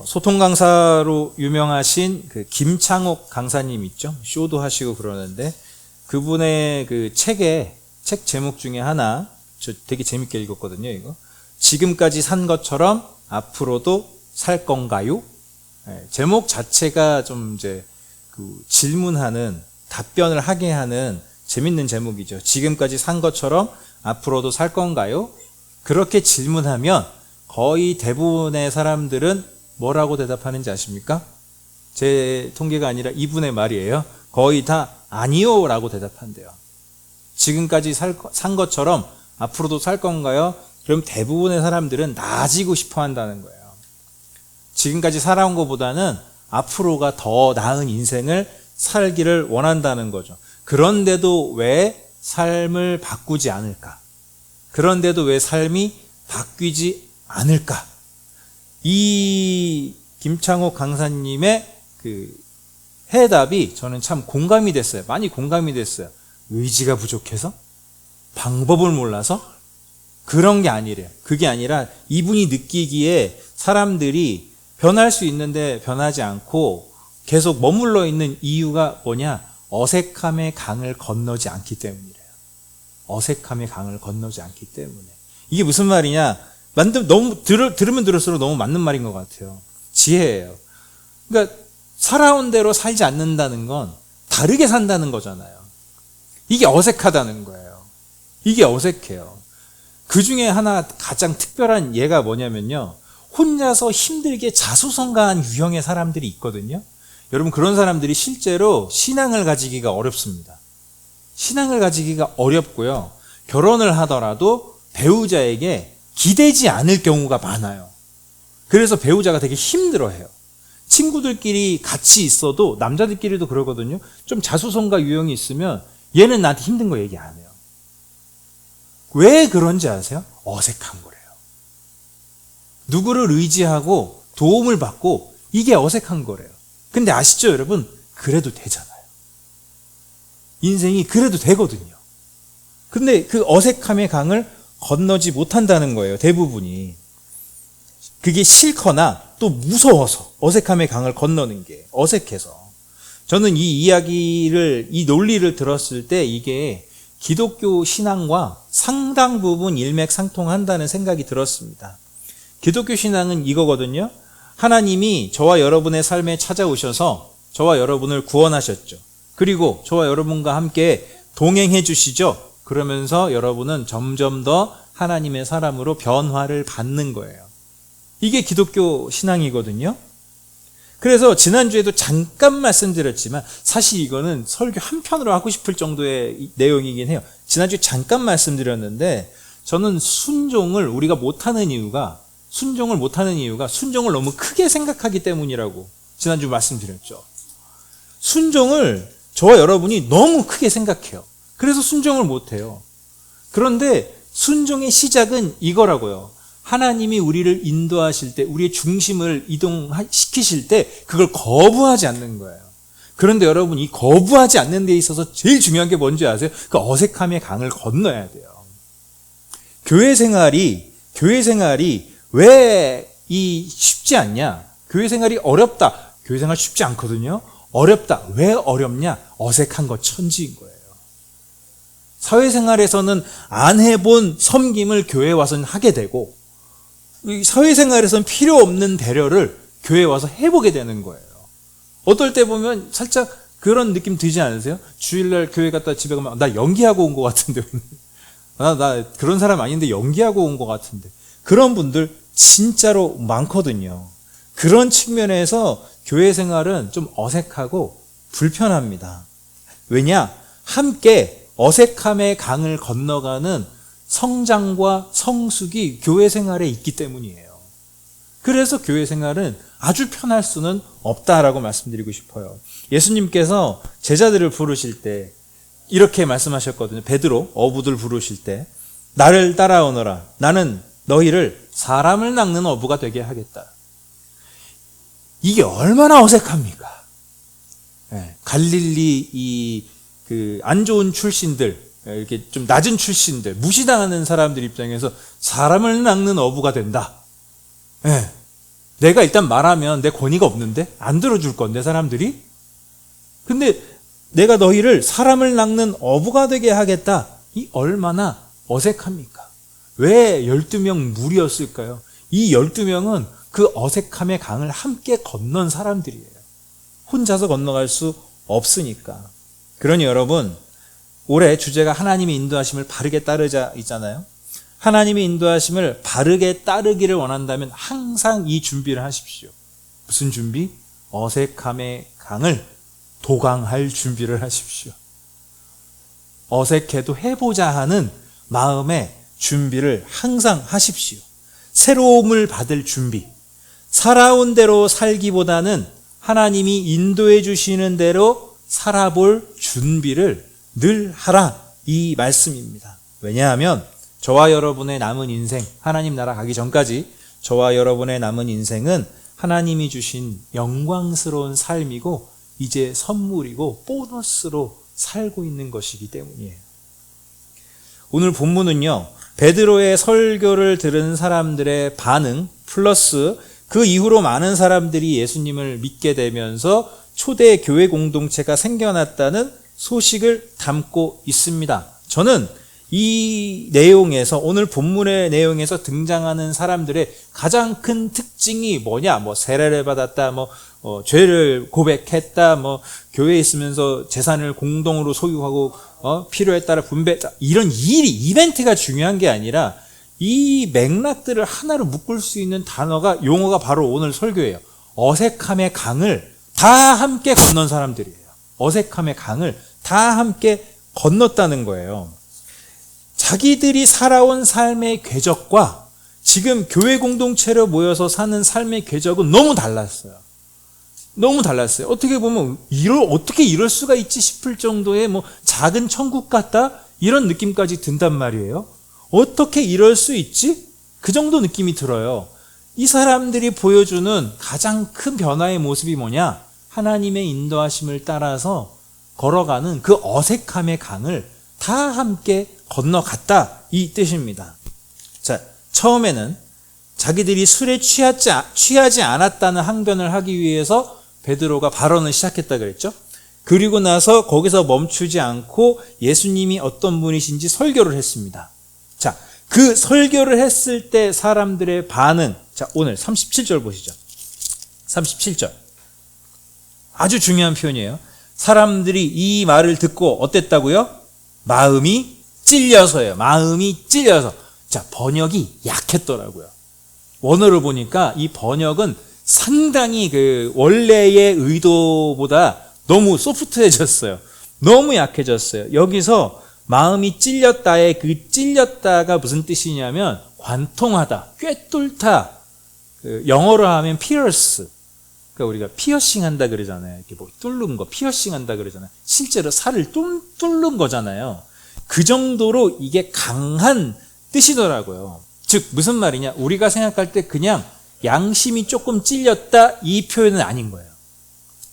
소통 강사로 유명하신 그 김창옥 강사님 있죠? 쇼도 하시고 그러는데 그분의 그 책 제목 중에 하나, 저 되게 재밌게 읽었거든요, 이거. 지금까지 산 것처럼 앞으로도 살 건가요? 제목 자체가 좀 이제 그 질문하는, 답변을 하게 하는 재밌는 제목이죠. 지금까지 산 것처럼 앞으로도 살 건가요? 그렇게 질문하면 거의 대부분의 사람들은 뭐라고 대답하는지 아십니까? 제 통계가 아니라 이분의 말이에요. 거의 다 아니요 라고 대답한대요. 지금까지 산 것처럼 앞으로도 살 건가요? 그럼 대부분의 사람들은 나아지고 싶어 한다는 거예요. 지금까지 살아온 것보다는 앞으로가 더 나은 인생을 살기를 원한다는 거죠. 그런데도 왜 삶을 바꾸지 않을까? 그런데도 왜 삶이 바뀌지 않을까? 이 김창옥 강사님의 그 해답이 저는 참 공감이 됐어요. 많이 공감이 됐어요. 의지가 부족해서? 방법을 몰라서? 그런 게 아니래요. 그게 아니라 이분이 느끼기에 사람들이 변할 수 있는데 변하지 않고 계속 머물러 있는 이유가 뭐냐? 어색함의 강을 건너지 않기 때문이래요. 어색함의 강을 건너지 않기 때문에. 이게 무슨 말이냐? 너무 들으면 들을수록 너무 맞는 말인 것 같아요. 지혜예요. 그러니까 살아온 대로 살지 않는다는 건 다르게 산다는 거잖아요. 이게 어색하다는 거예요. 이게 어색해요. 그 중에 하나 가장 특별한 예가 뭐냐면요. 혼자서 힘들게 자수성가한 유형의 사람들이 있거든요. 여러분, 그런 사람들이 실제로 신앙을 가지기가 어렵습니다. 신앙을 가지기가 어렵고요. 결혼을 하더라도 배우자에게 기대지 않을 경우가 많아요. 그래서 배우자가 되게 힘들어해요. 친구들끼리 같이 있어도, 남자들끼리도 그러거든요. 좀 자수성가 유형이 있으면 얘는 나한테 힘든 거 얘기 안 해요. 왜 그런지 아세요? 어색한 거래요. 누구를 의지하고 도움을 받고 이게 어색한 거래요. 근데 아시죠, 여러분? 그래도 되잖아요. 인생이 그래도 되거든요. 근데 그 어색함의 강을 건너지 못한다는 거예요, 대부분이. 그게 싫거나 또 무서워서 어색함의 강을 건너는 게 어색해서. 저는 이 이야기를, 이 논리를 들었을 때 이게 기독교 신앙과 상당 부분 일맥상통한다는 생각이 들었습니다. 기독교 신앙은 이거거든요. 하나님이 저와 여러분의 삶에 찾아오셔서 저와 여러분을 구원하셨죠. 그리고 저와 여러분과 함께 동행해 주시죠. 그러면서 여러분은 점점 더 하나님의 사람으로 변화를 받는 거예요. 이게 기독교 신앙이거든요. 그래서 지난주에도 잠깐 말씀드렸지만 사실 이거는 설교 한 편으로 하고 싶을 정도의 내용이긴 해요. 지난주에 잠깐 말씀드렸는데 저는 순종을 우리가 못하는 이유가 순종을 너무 크게 생각하기 때문이라고 지난주 말씀드렸죠. 순종을 저와 여러분이 너무 크게 생각해요. 그래서 순종을 못해요. 그런데 순종의 시작은 이거라고요. 하나님이 우리를 인도하실 때, 우리의 중심을 이동시키실 때 그걸 거부하지 않는 거예요. 그런데 여러분, 이 거부하지 않는 데 있어서 제일 중요한 게 뭔지 아세요? 그 어색함의 강을 건너야 돼요. 교회 생활이 왜 쉽지 않냐? 교회 생활이 어렵다. 교회 생활 쉽지 않거든요. 어렵다. 왜 어렵냐? 어색한 거 천지인 거예요. 사회생활에서는 안 해본 섬김을 교회에 와서는 하게 되고, 사회생활에서는 필요 없는 배려를 교회에 와서 해보게 되는 거예요. 어떨 때 보면 살짝 그런 느낌 들지 않으세요? 주일날 교회 갔다 집에 가면 나 연기하고 온 것 같은데 나 그런 사람 아닌데 연기하고 온 것 같은데. 그런 분들 진짜로 많거든요. 그런 측면에서 교회 생활은 좀 어색하고 불편합니다. 왜냐? 함께 어색함의 강을 건너가는 성장과 성숙이 교회 생활에 있기 때문이에요. 그래서 교회 생활은 아주 편할 수는 없다라고 말씀드리고 싶어요. 예수님께서 제자들을 부르실 때 이렇게 말씀하셨거든요. 베드로, 어부들 부르실 때 나를 따라오너라. 나는 너희를 사람을 낚는 어부가 되게 하겠다. 이게 얼마나 어색합니까? 갈릴리 안 좋은 출신들, 이렇게 좀 낮은 출신들, 무시당하는 사람들 입장에서 사람을 낚는 어부가 된다. 내가 일단 말하면 내 권위가 없는데? 안 들어줄 건데, 사람들이? 근데 내가 너희를 사람을 낚는 어부가 되게 하겠다. 이 얼마나 어색합니까? 왜 12명 무리였을까요? 이 12명은 그 어색함의 강을 함께 건넌 사람들이에요. 혼자서 건너갈 수 없으니까. 그러니 여러분, 올해 주제가 하나님의 인도하심을 바르게 따르자 있잖아요. 하나님의 인도하심을 바르게 따르기를 원한다면 항상 이 준비를 하십시오. 무슨 준비? 어색함의 강을 도강할 준비를 하십시오. 어색해도 해보자 하는 마음의 준비를 항상 하십시오. 새로움을 받을 준비. 살아온 대로 살기보다는 하나님이 인도해 주시는 대로 살아볼 준비를 늘 하라, 이 말씀입니다. 왜냐하면 저와 여러분의 남은 인생, 하나님 나라 가기 전까지 저와 여러분의 남은 인생은 하나님이 주신 영광스러운 삶이고 이제 선물이고 보너스로 살고 있는 것이기 때문이에요. 오늘 본문은요, 베드로의 설교를 들은 사람들의 반응 플러스 그 이후로 많은 사람들이 예수님을 믿게 되면서 초대 교회 공동체가 생겨났다는 소식을 담고 있습니다. 저는 이 내용에서, 오늘 본문의 내용에서 등장하는 사람들의 가장 큰 특징이 뭐냐, 세례를 받았다, 죄를 고백했다, 교회에 있으면서 재산을 공동으로 소유하고, 필요에 따라 분배했다, 이런 이벤트가 중요한 게 아니라 이 맥락들을 하나로 묶을 수 있는 단어가, 용어가 바로 오늘 설교예요. 어색함의 강을 다 함께 건넌 사람들이에요. 어색함의 강을 다 함께 건넜다는 거예요. 자기들이 살아온 삶의 궤적과 지금 교회 공동체로 모여서 사는 삶의 궤적은 너무 달랐어요. 너무 달랐어요. 어떻게 보면 어떻게 이럴 수가 있지 싶을 정도의 작은 천국 같다? 이런 느낌까지 든단 말이에요. 어떻게 이럴 수 있지? 그 정도 느낌이 들어요. 이 사람들이 보여주는 가장 큰 변화의 모습이 뭐냐? 하나님의 인도하심을 따라서 걸어가는 그 어색함의 강을 다 함께 건너갔다, 이 뜻입니다. 자, 처음에는 자기들이 술에 취하지 않았다는 항변을 하기 위해서 베드로가 발언을 시작했다 그랬죠. 그리고 나서 거기서 멈추지 않고 예수님이 어떤 분이신지 설교를 했습니다. 자, 그 설교를 했을 때 사람들의 반응. 자, 오늘 37절 보시죠. 37절. 아주 중요한 표현이에요. 사람들이 이 말을 듣고 어땠다고요? 마음이 찔려서요. 마음이 찔려서. 자, 번역이 약했더라고요. 원어를 보니까 이 번역은 상당히 그 원래의 의도보다 너무 소프트해졌어요. 너무 약해졌어요. 여기서 마음이 찔렸다의 그 찔렸다가 무슨 뜻이냐면 관통하다, 꿰뚫다. 영어로 하면 pierce. 그러니까 우리가 피어싱 한다 그러잖아요. 이렇게 뚫는 거, 피어싱 한다 그러잖아요. 실제로 살을 뚫는 거잖아요. 그 정도로 이게 강한 뜻이더라고요. 즉 무슨 말이냐? 우리가 생각할 때 그냥 양심이 조금 찔렸다, 이 표현은 아닌 거예요.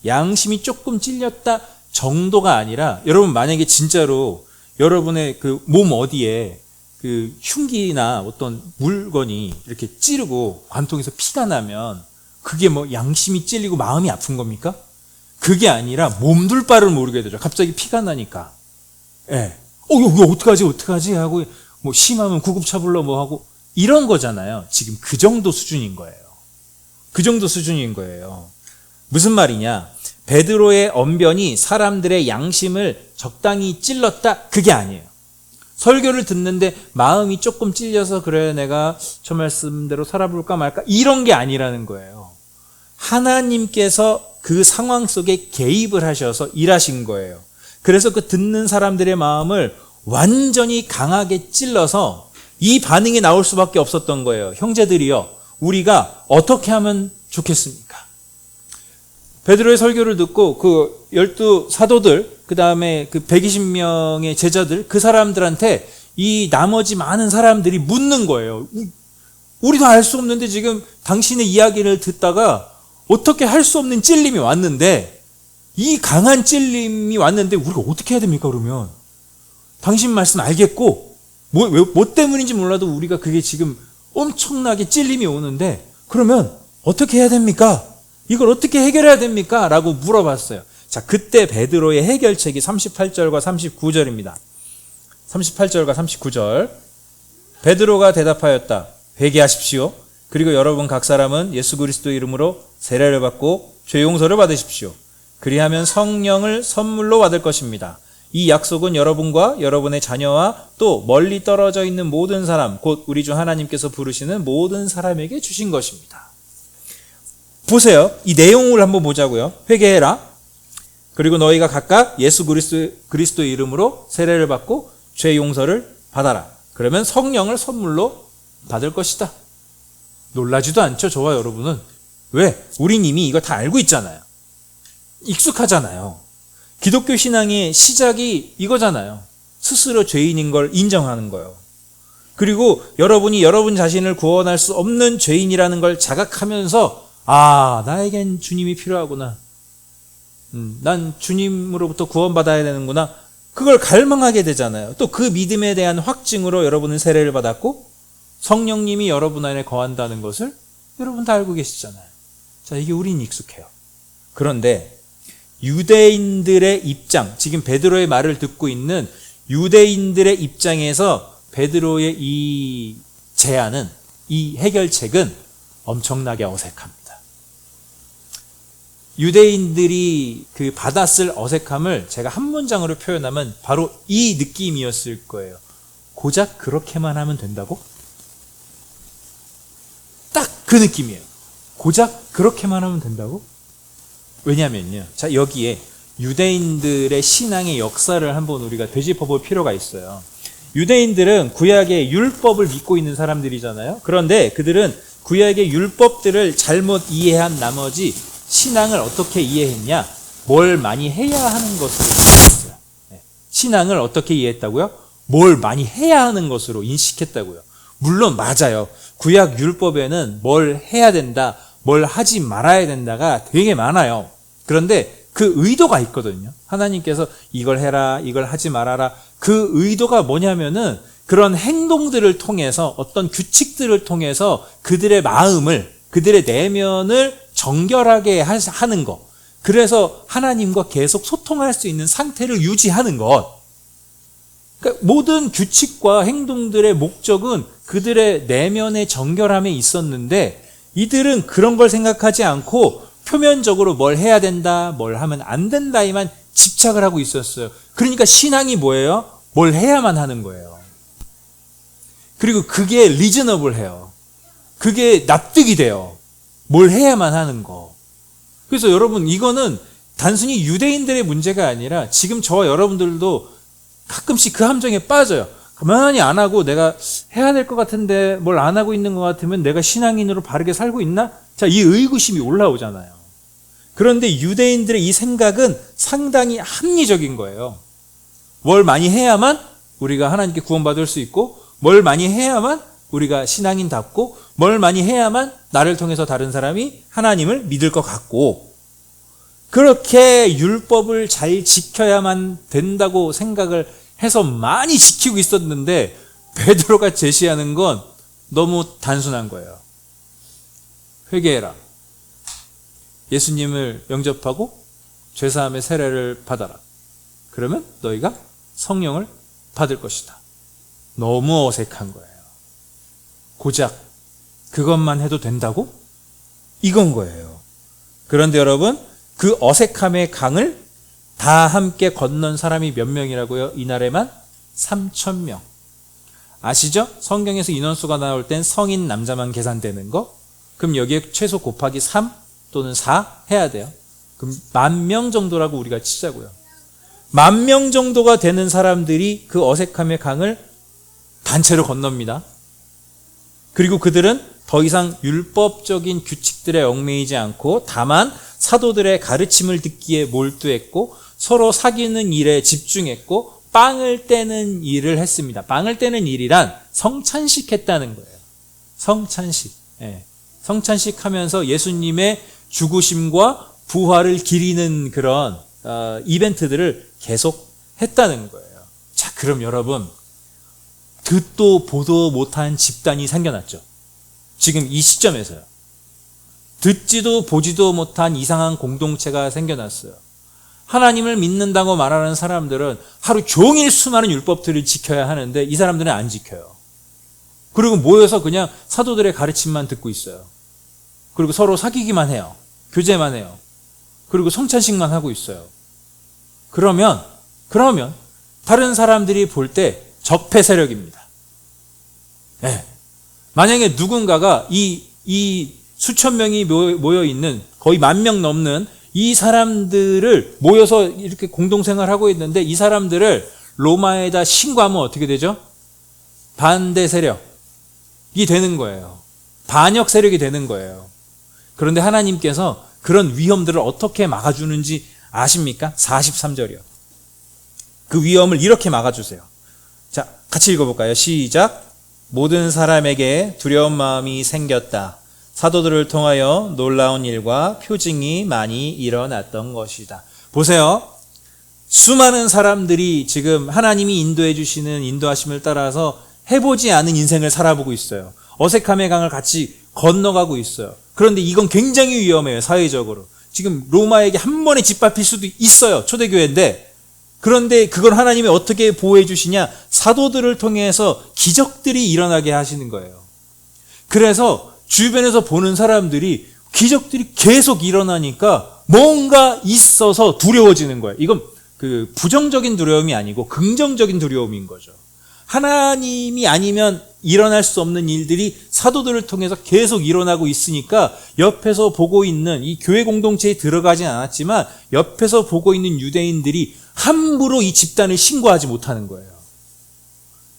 양심이 조금 찔렸다 정도가 아니라, 여러분 만약에 진짜로 여러분의 그 몸 어디에 그 흉기나 어떤 물건이 이렇게 찌르고 관통해서 피가 나면 그게 양심이 찔리고 마음이 아픈 겁니까? 그게 아니라 몸둘 바를 모르게 되죠. 갑자기 피가 나니까. 예. 이거 어떡하지 하고, 심하면 구급차 불러 하고, 이런 거잖아요. 지금 그 정도 수준인 거예요. 그 정도 수준인 거예요. 무슨 말이냐? 베드로의 언변이 사람들의 양심을 적당히 찔렀다? 그게 아니에요. 설교를 듣는데 마음이 조금 찔려서 그래 내가 저 말씀대로 살아볼까 말까? 이런 게 아니라는 거예요. 하나님께서 그 상황 속에 개입을 하셔서 일하신 거예요. 그래서 그 듣는 사람들의 마음을 완전히 강하게 찔러서 이 반응이 나올 수밖에 없었던 거예요. 형제들이요, 우리가 어떻게 하면 좋겠습니까? 베드로의 설교를 듣고 그 12 사도들, 그 다음에 그 120명의 제자들, 그 사람들한테 이 나머지 많은 사람들이 묻는 거예요. 우리도 알 수 없는데 지금 당신의 이야기를 듣다가 어떻게 할 수 없는 찔림이 왔는데, 이 강한 찔림이 왔는데 우리가 어떻게 해야 됩니까? 그러면 당신 말씀 알겠고 뭐 때문인지 몰라도 우리가 그게 지금 엄청나게 찔림이 오는데, 그러면 어떻게 해야 됩니까? 이걸 어떻게 해결해야 됩니까? 라고 물어봤어요. 자, 그때 베드로의 해결책이 38절과 39절입니다. 38절과 39절. 베드로가 대답하였다. 회개하십시오. 그리고 여러분 각 사람은 예수 그리스도 이름으로 세례를 받고 죄 용서를 받으십시오. 그리하면 성령을 선물로 받을 것입니다. 이 약속은 여러분과 여러분의 자녀와 또 멀리 떨어져 있는 모든 사람, 곧 우리 주 하나님께서 부르시는 모든 사람에게 주신 것입니다. 보세요. 이 내용을 한번 보자고요. 회개해라. 그리고 너희가 각각 예수 그리스도 이름으로 세례를 받고 죄 용서를 받아라. 그러면 성령을 선물로 받을 것이다. 놀라지도 않죠, 저와 여러분은. 왜? 우린 이미 이거 다 알고 있잖아요. 익숙하잖아요. 기독교 신앙의 시작이 이거잖아요. 스스로 죄인인 걸 인정하는 거예요. 그리고 여러분이 여러분 자신을 구원할 수 없는 죄인이라는 걸 자각하면서 아, 나에겐 주님이 필요하구나. 난 주님으로부터 구원받아야 되는구나. 그걸 갈망하게 되잖아요. 또 그 믿음에 대한 확증으로 여러분은 세례를 받았고 성령님이 여러분 안에 거한다는 것을 여러분 다 알고 계시잖아요. 자, 이게 우린 익숙해요. 그런데 유대인들의 입장, 지금 베드로의 말을 듣고 있는 유대인들의 입장에서 베드로의 이 제안은, 이 해결책은 엄청나게 어색합니다. 유대인들이 그 받았을 어색함을 제가 한 문장으로 표현하면 바로 이 느낌이었을 거예요. 고작 그렇게만 하면 된다고? 딱 그 느낌이에요. 고작 그렇게만 하면 된다고? 왜냐면요. 자, 여기에 유대인들의 신앙의 역사를 한번 우리가 되짚어 볼 필요가 있어요. 유대인들은 구약의 율법을 믿고 있는 사람들이잖아요. 그런데 그들은 구약의 율법들을 잘못 이해한 나머지 신앙을 어떻게 이해했냐? 뭘 많이 해야 하는 것으로 이해했어요. 신앙을 어떻게 이해했다고요? 뭘 많이 해야 하는 것으로 인식했다고요. 물론 맞아요. 구약 율법에는 뭘 해야 된다, 뭘 하지 말아야 된다가 되게 많아요. 그런데 그 의도가 있거든요. 하나님께서 이걸 해라, 이걸 하지 말아라. 그 의도가 뭐냐면은 그런 행동들을 통해서, 어떤 규칙들을 통해서 그들의 마음을, 그들의 내면을 정결하게 하는 것. 그래서 하나님과 계속 소통할 수 있는 상태를 유지하는 것. 그러니까 모든 규칙과 행동들의 목적은 그들의 내면의 정결함에 있었는데 이들은 그런 걸 생각하지 않고 표면적으로 뭘 해야 된다, 뭘 하면 안 된다에만 집착을 하고 있었어요. 그러니까 신앙이 뭐예요? 뭘 해야만 하는 거예요. 그리고 그게 리즈너블해요. 그게 납득이 돼요. 뭘 해야만 하는 거. 그래서 여러분, 이거는 단순히 유대인들의 문제가 아니라 지금 저와 여러분들도 가끔씩 그 함정에 빠져요. 가만히 안 하고 내가 해야 될 것 같은데 뭘 안 하고 있는 것 같으면 내가 신앙인으로 바르게 살고 있나? 자, 이 의구심이 올라오잖아요. 그런데 유대인들의 이 생각은 상당히 합리적인 거예요. 뭘 많이 해야만 우리가 하나님께 구원받을 수 있고, 뭘 많이 해야만 우리가 신앙인답고, 뭘 많이 해야만 나를 통해서 다른 사람이 하나님을 믿을 것 같고, 그렇게 율법을 잘 지켜야만 된다고 생각을 해서 많이 지키고 있었는데 베드로가 제시하는 건 너무 단순한 거예요. 회개해라. 예수님을 영접하고 죄사함의 세례를 받아라. 그러면 너희가 성령을 받을 것이다. 너무 어색한 거예요. 고작 그것만 해도 된다고? 이건 거예요. 그런데 여러분, 그 어색함의 강을 다 함께 건넌 사람이 몇 명이라고요? 이날에만 3,000명. 아시죠? 성경에서 인원수가 나올 땐 성인 남자만 계산되는 거? 그럼 여기에 최소 곱하기 3 또는 4 해야 돼요. 그럼 10,000명 정도라고 우리가 치자고요. 10,000명 정도가 되는 사람들이 그 어색함의 강을 단체로 건넙니다. 그리고 그들은 더 이상 율법적인 규칙들에 얽매이지 않고 다만 사도들의 가르침을 듣기에 몰두했고 서로 사귀는 일에 집중했고 빵을 떼는 일을 했습니다. 빵을 떼는 일이란 성찬식 했다는 거예요. 성찬식. 예. 성찬식 하면서 예수님의 죽으심과 부활을 기리는 그런 이벤트들을 계속 했다는 거예요. 자, 그럼 여러분, 듣도 보도 못한 집단이 생겨났죠. 지금 이 시점에서요. 듣지도 보지도 못한 이상한 공동체가 생겨났어요. 하나님을 믿는다고 말하는 사람들은 하루 종일 수많은 율법들을 지켜야 하는데 이 사람들은 안 지켜요. 그리고 모여서 그냥 사도들의 가르침만 듣고 있어요. 그리고 서로 사귀기만 해요. 교제만 해요. 그리고 성찬식만 하고 있어요. 그러면 다른 사람들이 볼 때 적폐 세력입니다. 네. 만약에 누군가가 이 수천 명이 모여 있는 거의 10,000명 넘는 이 사람들을 모여서 이렇게 공동생활하고 있는데 이 사람들을 로마에다 신고하면 어떻게 되죠? 반대 세력이 되는 거예요. 반역 세력이 되는 거예요. 그런데 하나님께서 그런 위험들을 어떻게 막아주는지 아십니까? 43절이요. 그 위험을 이렇게 막아주세요. 자, 같이 읽어볼까요? 시작. 모든 사람에게 두려운 마음이 생겼다. 사도들을 통하여 놀라운 일과 표징이 많이 일어났던 것이다. 보세요. 수많은 사람들이 지금 하나님이 인도해 주시는 인도하심을 따라서 해보지 않은 인생을 살아보고 있어요. 어색함의 강을 같이 건너가고 있어요. 그런데 이건 굉장히 위험해요. 사회적으로. 지금 로마에게 한 번에 짓밟힐 수도 있어요. 초대교회인데. 그런데 그걸 하나님이 어떻게 보호해 주시냐? 사도들을 통해서 기적들이 일어나게 하시는 거예요. 그래서 주변에서 보는 사람들이 기적들이 계속 일어나니까 뭔가 있어서 두려워지는 거예요. 이건 그 부정적인 두려움이 아니고 긍정적인 두려움인 거죠. 하나님이 아니면 일어날 수 없는 일들이 사도들을 통해서 계속 일어나고 있으니까 옆에서 보고 있는 이 교회 공동체에 들어가진 않았지만 옆에서 보고 있는 유대인들이 함부로 이 집단을 신고하지 못하는 거예요.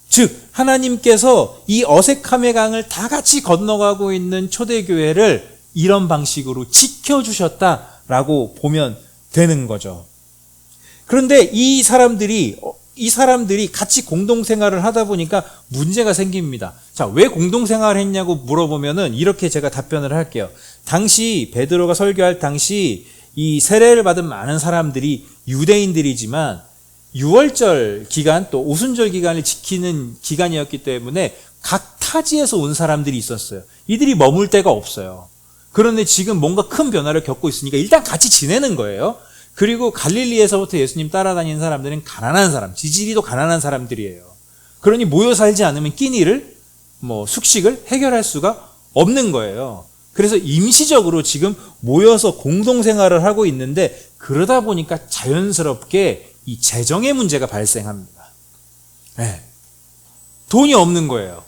즉 하나님께서 이 어색함의 강을 다 같이 건너가고 있는 초대교회를 이런 방식으로 지켜주셨다라고 보면 되는 거죠. 그런데 이 사람들이 같이 공동생활을 하다 보니까 문제가 생깁니다. 자, 왜 공동생활을 했냐고 물어보면은 이렇게 제가 답변을 할게요. 당시 베드로가 설교할 당시 이 세례를 받은 많은 사람들이 유대인들이지만 유월절 기간 또 오순절 기간을 지키는 기간이었기 때문에 각 타지에서 온 사람들이 있었어요. 이들이 머물 데가 없어요. 그런데 지금 뭔가 큰 변화를 겪고 있으니까 일단 같이 지내는 거예요. 그리고 갈릴리에서부터 예수님 따라다니는 사람들은 가난한 사람, 지지리도 가난한 사람들이에요. 그러니 모여 살지 않으면 끼니를, 숙식을 해결할 수가 없는 거예요. 그래서 임시적으로 지금 모여서 공동생활을 하고 있는데 그러다 보니까 자연스럽게 이 재정의 문제가 발생합니다. 네. 돈이 없는 거예요.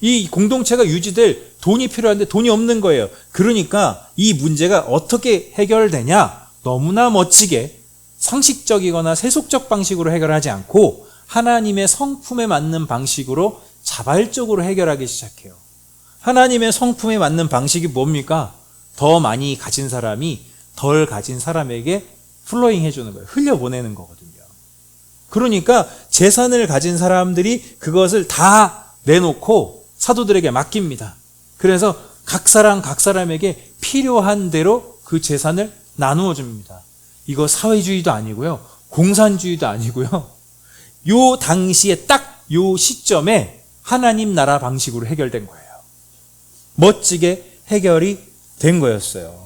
이 공동체가 유지될 돈이 필요한데 돈이 없는 거예요. 그러니까 이 문제가 어떻게 해결되냐? 너무나 멋지게 상식적이거나 세속적 방식으로 해결하지 않고 하나님의 성품에 맞는 방식으로 자발적으로 해결하기 시작해요. 하나님의 성품에 맞는 방식이 뭡니까? 더 많이 가진 사람이 덜 가진 사람에게 플로잉 해주는 거예요. 흘려보내는 거거든요. 그러니까 재산을 가진 사람들이 그것을 다 내놓고 사도들에게 맡깁니다. 그래서 각 사람에게 필요한 대로 그 재산을 나누어 줍니다. 이거 사회주의도 아니고요. 공산주의도 아니고요. 요 당시에 딱 요 시점에 하나님 나라 방식으로 해결된 거예요. 멋지게 해결이 된 거였어요.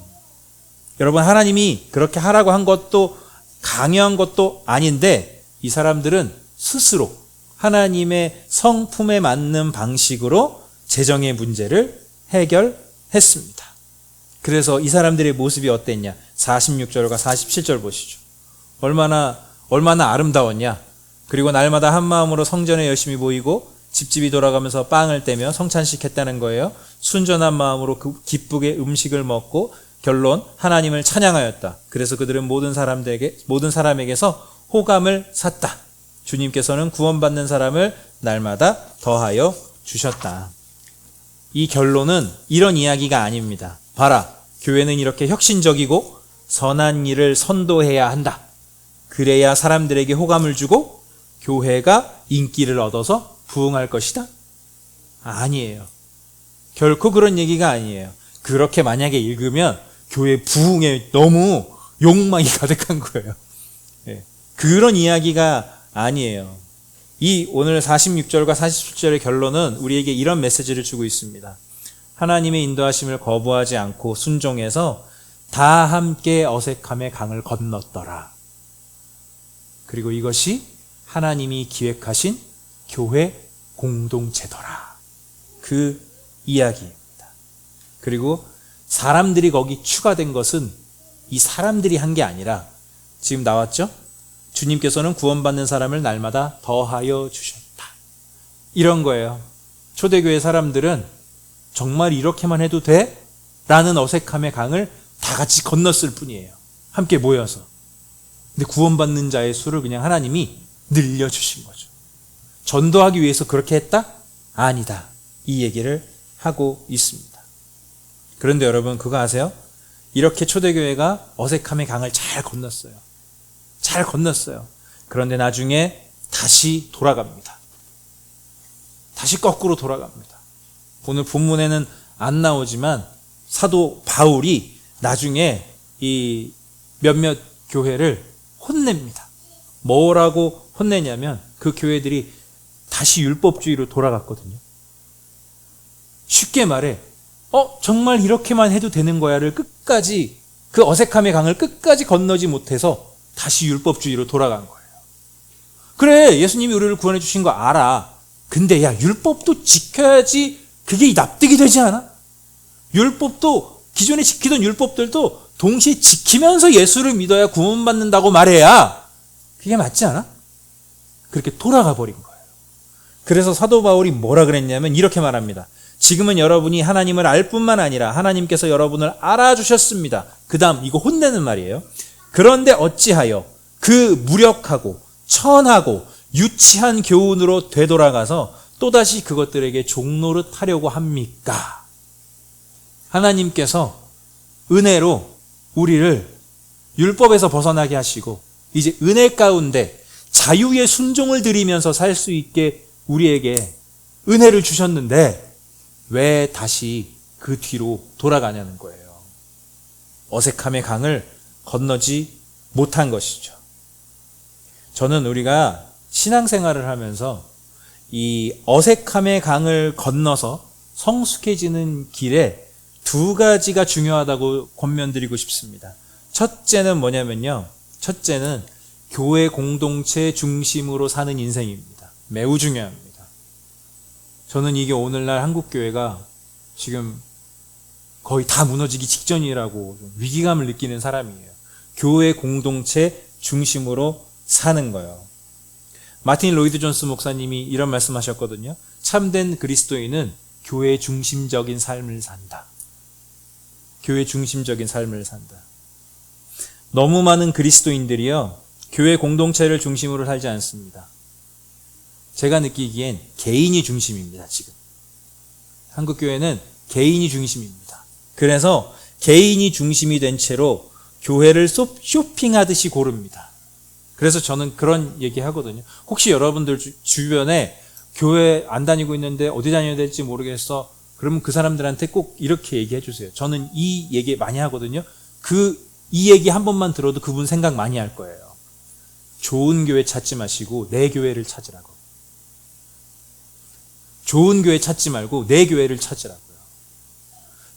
여러분, 하나님이 그렇게 하라고 한 것도 강요한 것도 아닌데 이 사람들은 스스로 하나님의 성품에 맞는 방식으로 재정의 문제를 해결했습니다. 그래서 이 사람들의 모습이 어땠냐? 46절과 47절 보시죠. 얼마나 아름다웠냐? 그리고 날마다 한 마음으로 성전에 열심히 모이고 집집이 돌아가면서 빵을 떼며 성찬식 했다는 거예요. 순전한 마음으로 기쁘게 음식을 먹고 결론 하나님을 찬양하였다. 그래서 그들은 모든 사람에게서 호감을 샀다. 주님께서는 구원받는 사람을 날마다 더하여 주셨다. 이 결론은 이런 이야기가 아닙니다. 봐라, 교회는 이렇게 혁신적이고 선한 일을 선도해야 한다. 그래야 사람들에게 호감을 주고 교회가 인기를 얻어서 부흥할 것이다? 아니에요. 결코 그런 얘기가 아니에요. 그렇게 만약에 읽으면 교회 부흥에 너무 욕망이 가득한 거예요. 그런 이야기가 아니에요. 이 오늘 46절과 47절의 결론은 우리에게 이런 메시지를 주고 있습니다. 하나님의 인도하심을 거부하지 않고 순종해서 다 함께 어색함의 강을 건넜더라. 그리고 이것이 하나님이 기획하신 교회 공동체더라. 그 이야기입니다. 그리고 사람들이 거기 추가된 것은 이 사람들이 한 게 아니라 지금 나왔죠? 주님께서는 구원받는 사람을 날마다 더하여 주셨다. 이런 거예요. 초대교회 사람들은 정말 이렇게만 해도 돼? 라는 어색함의 강을 다 같이 건넜을 뿐이에요. 함께 모여서. 근데 구원받는 자의 수를 그냥 하나님이 늘려주신 거죠. 전도하기 위해서 그렇게 했다? 아니다. 이 얘기를 하고 있습니다. 그런데 여러분 그거 아세요? 이렇게 초대교회가 어색함의 강을 잘 건넜어요. 잘 건넜어요. 그런데 나중에 다시 돌아갑니다. 다시 거꾸로 돌아갑니다. 오늘 본문에는 안 나오지만 사도 바울이 나중에 이 몇몇 교회를 혼냅니다. 뭐라고 혼내냐면 그 교회들이 다시 율법주의로 돌아갔거든요. 쉽게 말해 정말 이렇게만 해도 되는 거야를 끝까지 그 어색함의 강을 끝까지 건너지 못해서 다시 율법주의로 돌아간 거예요. 그래 예수님이 우리를 구원해 주신 거 알아. 근데 야 율법도 지켜야지 그게 납득이 되지 않아? 율법도 기존에 지키던 율법들도 동시에 지키면서 예수를 믿어야 구원받는다고 말해야 그게 맞지 않아? 그렇게 돌아가 버린 거예요. 그래서 사도 바울이 뭐라 그랬냐면 이렇게 말합니다. 지금은 여러분이 하나님을 알 뿐만 아니라 하나님께서 여러분을 알아주셨습니다. 그 다음 이거 혼내는 말이에요. 그런데 어찌하여 그 무력하고 천하고 유치한 교훈으로 되돌아가서 또다시 그것들에게 종노릇 하려고 합니까? 하나님께서 은혜로 우리를 율법에서 벗어나게 하시고 이제 은혜 가운데 자유의 순종을 드리면서 살 수 있게 우리에게 은혜를 주셨는데 왜 다시 그 뒤로 돌아가냐는 거예요. 어색함의 강을 건너지 못한 것이죠. 저는 우리가 신앙생활을 하면서 이 어색함의 강을 건너서 성숙해지는 길에 두 가지가 중요하다고 권면드리고 싶습니다. 첫째는 뭐냐면요. 첫째는 교회 공동체 중심으로 사는 인생입니다. 매우 중요합니다. 저는 이게 오늘날 한국교회가 지금 거의 다 무너지기 직전이라고 좀 위기감을 느끼는 사람이에요. 교회 공동체 중심으로 사는 거예요. 마틴 로이드 존스 목사님이 이런 말씀하셨거든요. 참된 그리스도인은 교회 중심적인 삶을 산다. 교회 중심적인 삶을 산다. 너무 많은 그리스도인들이요. 교회 공동체를 중심으로 살지 않습니다. 제가 느끼기엔 개인이 중심입니다. 지금 한국교회는 개인이 중심입니다. 그래서 개인이 중심이 된 채로 교회를 쇼핑하듯이 고릅니다. 그래서 저는 그런 얘기 하거든요. 혹시 여러분들 주변에 교회 안 다니고 있는데 어디 다녀야 될지 모르겠어. 그러면 그 사람들한테 꼭 이렇게 얘기해 주세요. 저는 이 얘기 많이 하거든요. 이 얘기 한 번만 들어도 그분 생각 많이 할 거예요. 좋은 교회 찾지 마시고 내 교회를 찾으라고. 좋은 교회 찾지 말고 내 교회를 찾으라고요.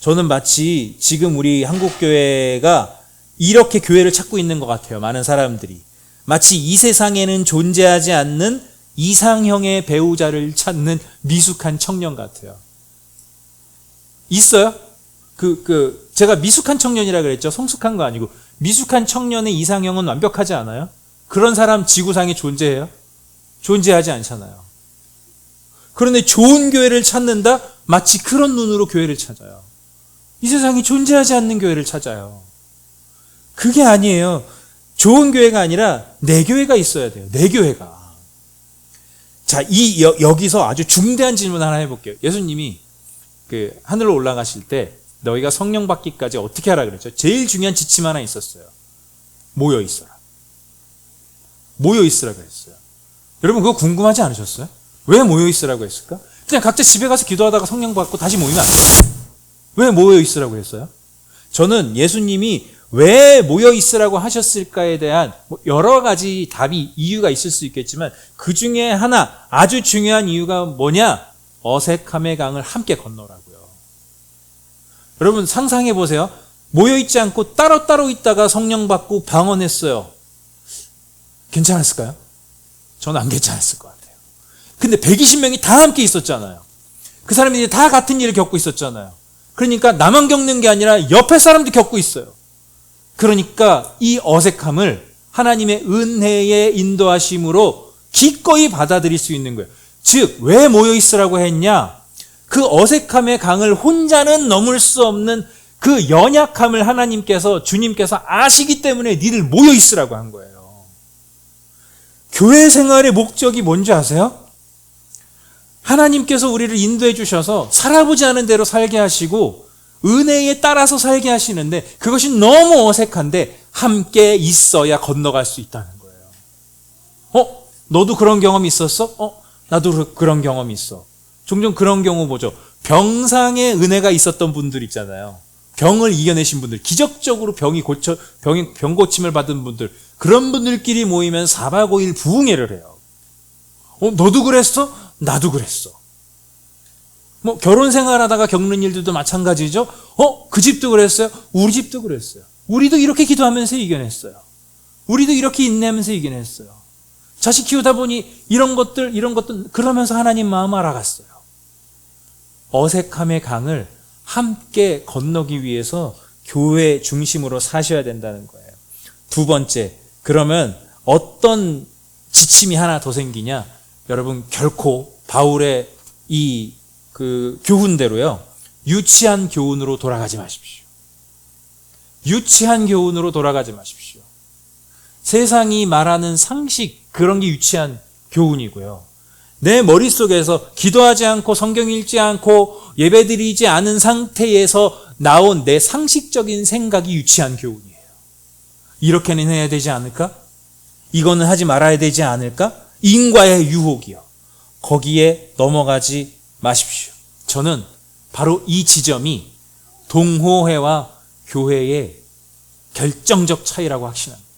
저는 마치 지금 우리 한국교회가 이렇게 교회를 찾고 있는 것 같아요. 많은 사람들이. 마치 이 세상에는 존재하지 않는 이상형의 배우자를 찾는 미숙한 청년 같아요. 있어요? 제가 미숙한 청년이라 그랬죠. 성숙한 거 아니고. 미숙한 청년의 이상형은 완벽하지 않아요? 그런 사람 지구상에 존재해요? 존재하지 않잖아요. 그런데 좋은 교회를 찾는다? 마치 그런 눈으로 교회를 찾아요. 이 세상에 존재하지 않는 교회를 찾아요. 그게 아니에요. 좋은 교회가 아니라 내 교회가 있어야 돼요. 내 교회가. 자, 여기서 아주 중대한 질문 하나 해볼게요. 예수님이 하늘로 올라가실 때 너희가 성령 받기까지 어떻게 하라 그랬죠? 제일 중요한 지침 하나 있었어요. 모여 있어라. 모여 있으라 그랬어요. 여러분 그거 궁금하지 않으셨어요? 왜 모여 있으라고 했을까? 그냥 각자 집에 가서 기도하다가 성령 받고 다시 모이면 안 돼요. 왜 모여 있으라고 했어요? 저는 예수님이 왜 모여 있으라고 하셨을까에 대한 여러 가지 이유가 있을 수 있겠지만 그 중에 하나 아주 중요한 이유가 뭐냐? 어색함의 강을 함께 건너라고요. 여러분 상상해 보세요. 모여있지 않고 따로따로 있다가 성령 받고 방언했어요. 괜찮았을까요? 저는 안 괜찮았을 것 같아요. 근데 120명이 다 함께 있었잖아요. 그 사람들이 다 같은 일을 겪고 있었잖아요. 그러니까 나만 겪는 게 아니라 옆에 사람도 겪고 있어요. 그러니까 이 어색함을 하나님의 은혜의 인도하심으로 기꺼이 받아들일 수 있는 거예요. 즉, 왜 모여있으라고 했냐? 그 어색함의 강을 혼자는 넘을 수 없는 그 연약함을 주님께서 아시기 때문에 니들 모여있으라고 한 거예요. 교회 생활의 목적이 뭔지 아세요? 하나님께서 우리를 인도해 주셔서 살아보지 않은 대로 살게 하시고 은혜에 따라서 살게 하시는데 그것이 너무 어색한데 함께 있어야 건너갈 수 있다는 거예요. 너도 그런 경험이 있었어? 나도 그런 경험이 있어. 종종 그런 경우 보죠. 병상에 은혜가 있었던 분들 있잖아요. 병을 이겨내신 분들, 기적적으로 병 고침을 받은 분들, 그런 분들끼리 모이면 4박 5일 부흥회를 해요. 너도 그랬어? 나도 그랬어. 결혼 생활하다가 겪는 일들도 마찬가지죠. 그 집도 그랬어요? 우리 집도 그랬어요. 우리도 이렇게 기도하면서 이겨냈어요. 우리도 이렇게 인내하면서 이겨냈어요. 자식 키우다 보니 이런 것들 그러면서 하나님 마음 알아갔어요. 어색함의 강을 함께 건너기 위해서 교회 중심으로 사셔야 된다는 거예요. 두 번째, 그러면 어떤 지침이 하나 더 생기냐? 여러분, 결코 바울의 이 교훈대로요, 유치한 교훈으로 돌아가지 마십시오. 유치한 교훈으로 돌아가지 마십시오. 세상이 말하는 상식, 그런 게 유치한 교훈이고요. 내 머릿속에서 기도하지 않고 성경 읽지 않고 예배드리지 않은 상태에서 나온 내 상식적인 생각이 유치한 교훈이에요. 이렇게는 해야 되지 않을까? 이거는 하지 말아야 되지 않을까? 인과의 유혹이요. 거기에 넘어가지 마십시오. 저는 바로 이 지점이 동호회와 교회의 결정적 차이라고 확신합니다.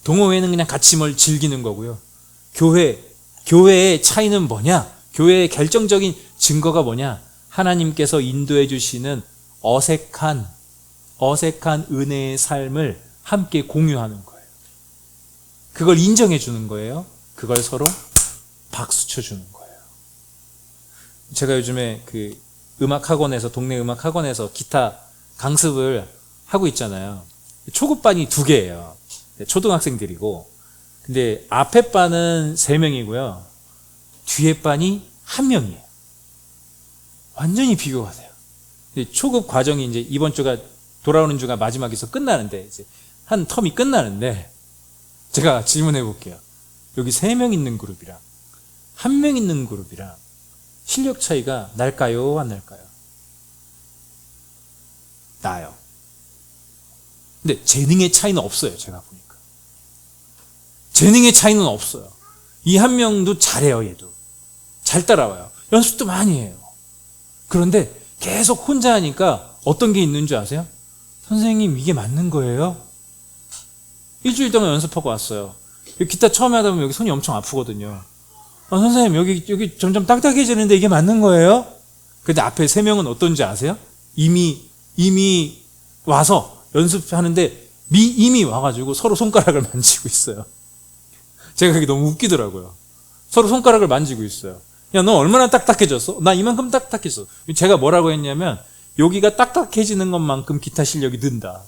동호회는 그냥 같이 뭘 즐기는 거고요. 교회의 차이는 뭐냐? 교회의 결정적인 증거가 뭐냐? 하나님께서 인도해 주시는 어색한 은혜의 삶을 함께 공유하는 거예요. 그걸 인정해 주는 거예요. 그걸 서로 박수 쳐 주는 거예요. 제가 요즘에 동네 음악 학원에서 기타 강습을 하고 있잖아요. 초급반이 2개예요. 초등학생들이고, 근데 앞에 반은 3명이고요. 뒤에 반이 1명이에요. 완전히 비교가 돼요. 초급 과정이 이제 이번 주가 돌아오는 주가 마지막에서 끝나는데, 이제 한 텀이 끝나는데, 제가 질문해 볼게요. 여기 3명 있는 그룹이랑 1명 있는 그룹이랑 실력 차이가 날까요? 안 날까요? 나요. 근데 재능의 차이는 없어요. 제가 보니까. 재능의 차이는 없어요. 이 1명도 잘해요. 얘도. 잘 따라와요. 연습도 많이 해요. 그런데 계속 혼자 하니까 어떤 게 있는 줄 아세요? 선생님, 이게 맞는 거예요? 일주일 동안 연습하고 왔어요. 기타 처음에 하다 보면 여기 손이 엄청 아프거든요. 선생님, 여기 점점 딱딱해지는데 이게 맞는 거예요? 근데 앞에 3명은 어떤지 아세요? 이미 와서 연습하는데 이미 와가지고 서로 손가락을 만지고 있어요. 제가 그게 너무 웃기더라고요. 서로 손가락을 만지고 있어요. 야, 너 얼마나 딱딱해졌어? 나 이만큼 딱딱했어. 제가 뭐라고 했냐면, 여기가 딱딱해지는 것만큼 기타 실력이 는다.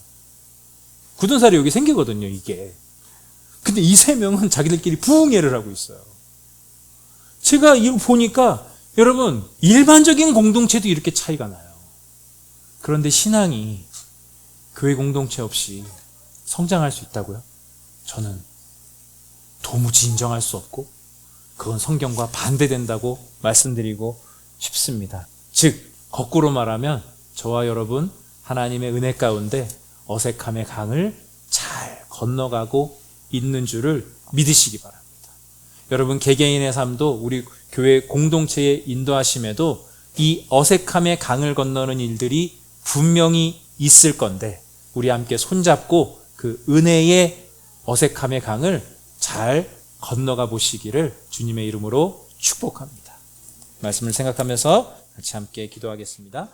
굳은 살이 여기 생기거든요, 이게. 근데 이 3명은 자기들끼리 부흥회를 하고 있어요. 제가 이거 보니까, 여러분, 일반적인 공동체도 이렇게 차이가 나요. 그런데 신앙이 교회 공동체 없이 성장할 수 있다고요? 저는 도무지 인정할 수 없고, 그건 성경과 반대된다고 말씀드리고 싶습니다. 즉, 거꾸로 말하면 저와 여러분 하나님의 은혜 가운데 어색함의 강을 잘 건너가고 있는 줄을 믿으시기 바랍니다. 여러분, 개개인의 삶도 우리 교회 공동체의 인도하심에도 이 어색함의 강을 건너는 일들이 분명히 있을 건데, 우리 함께 손잡고 그 은혜의 어색함의 강을 잘 건너가 보시기를 주님의 이름으로 축복합니다. 말씀을 생각하면서 같이 함께 기도하겠습니다.